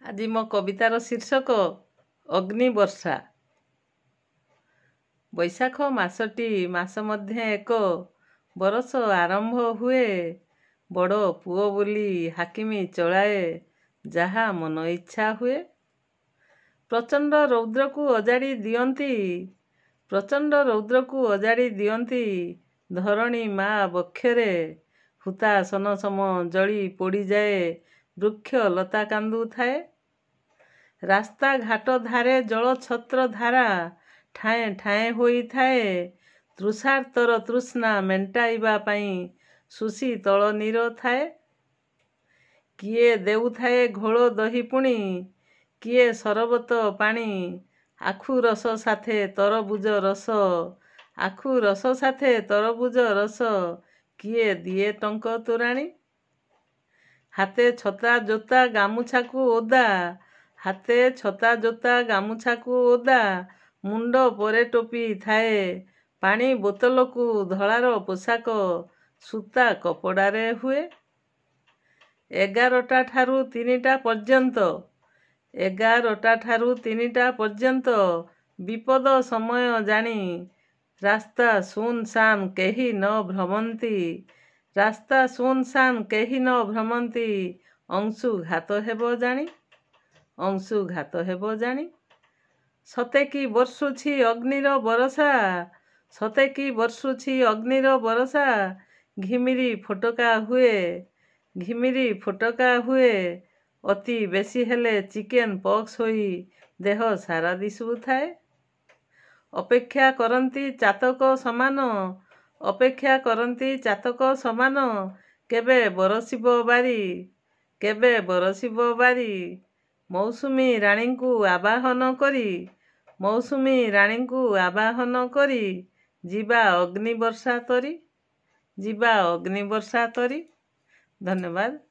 ଆଜି ମୋ କବିତାର ଶୀର୍ଷକ ଅଗ୍ନିବର୍ଷା। ବୈଶାଖ ମାସଟି ମାସ ମଧ୍ୟ ଏକ ବରଷ ଆରମ୍ଭ ହୁଏ। ବଡ଼ ପୁଅ ବୋଲି ହାକିମି ଚଳାଏ ଯାହା ମନ ଇଚ୍ଛା ହୁଏ। ପ୍ରଚଣ୍ଡ ରୌଦ୍ରକୁ ଅଜାଡ଼ି ଦିଅନ୍ତି, ପ୍ରଚଣ୍ଡ ରୌଦ୍ରକୁ ଅଜାଡ଼ି ଦିଅନ୍ତି। ଧରଣୀ ମା ବକ୍ଷରେ ହୁତାସନ ସମ ଜଳି ପୋଡ଼ିଯାଏ, ବୃକ୍ଷ ଲତା କାନ୍ଦୁଥାଏ। ରାସ୍ତା ଘାଟ ଧାରେ ଜଳଛତ୍ର ଧାରା ଠାଏ ଠାଏ ହୋଇଥାଏ। ତୃଷାର୍ତ୍ତର ତୃଷ୍ଣା ମେଣ୍ଟାଇବା ପାଇଁ ଶୁଷି ତଳ ନୀର ଥାଏ। କିଏ ଦେଉଥାଏ ଘୋଳ ଦହି ପୁଣି, କିଏ ସରବତ ପାଣି। ଆଖୁ ରସ ସାଥେ ତରଭୁଜ ରସ, ଆଖୁ ରସ ସାଥେ ତରଭୁଜ ରସ। କିଏ ଦିଏ ଟଙ୍କ ତୋରାଣି। ହାତେ ଛତା ଜୋତା ଗାମୁଛାକୁ ଓଦା, ହାତେ ଛତା ଜୋତା ଗାମୁଛାକୁ ଓଦା। ମୁଣ୍ଡ ପରେ ଟୋପି ଥାଏ, ପାଣି ବୋତଲକୁ ଧଳାର ପୋଷାକ ସୂତା କପଡ଼ାରେ ହୁଏ। 11ଟା ଠାରୁ 3ଟା ପର୍ଯ୍ୟନ୍ତ, 11ଟା ଠାରୁ 3ଟା ପର୍ଯ୍ୟନ୍ତ ବିପଦ ସମୟ ଜାଣି। ରାସ୍ତା ଶୂନ୍ ଶାନ୍ କେହି ନ ଭ୍ରମନ୍ତି, ରାସ୍ତା ଶୂନ୍ ଶାନ୍ କେହି ନ ଭ୍ରମନ୍ତି। ଅଂଶୁଘାତ ହେବ ଜାଣି, ଅଂଶୁଘାତ ହେବ ଜାଣି। ସତେକି ବର୍ଷୁଛି ଅଗ୍ନିର ବରଷା, ସତେକି ବର୍ଷୁଛି ଅଗ୍ନିର ବରଷା। ଘିମିରି ଫୋଟକା ହୁଏ, ଘିମିରି ଫୋଟକା ହୁଏ। ଅତି ବେଶୀ ହେଲେ ଚିକେନ ପକ୍ସ ହୋଇ ଦେହ ସାରା ଦିଶୁଥାଏ। ଅପେକ୍ଷା କରନ୍ତି ଚାତକ ସମାନ, ଅପେକ୍ଷା କରନ୍ତି ଚାତକ ସମାନ। କେବେ ବରଷିବ ବାରି, କେବେ ବରଷିବ ବାରି। ମୌସୁମୀ ରାଣୀଙ୍କୁ ଆବାହନ କରି, ମୌସୁମୀ ରାଣୀଙ୍କୁ ଆବାହନ କରି। ଯିବା ଅଗ୍ନିବର୍ଷା ତରି, ଯିବା ଅଗ୍ନିବର୍ଷା ତରି। ଧନ୍ୟବାଦ।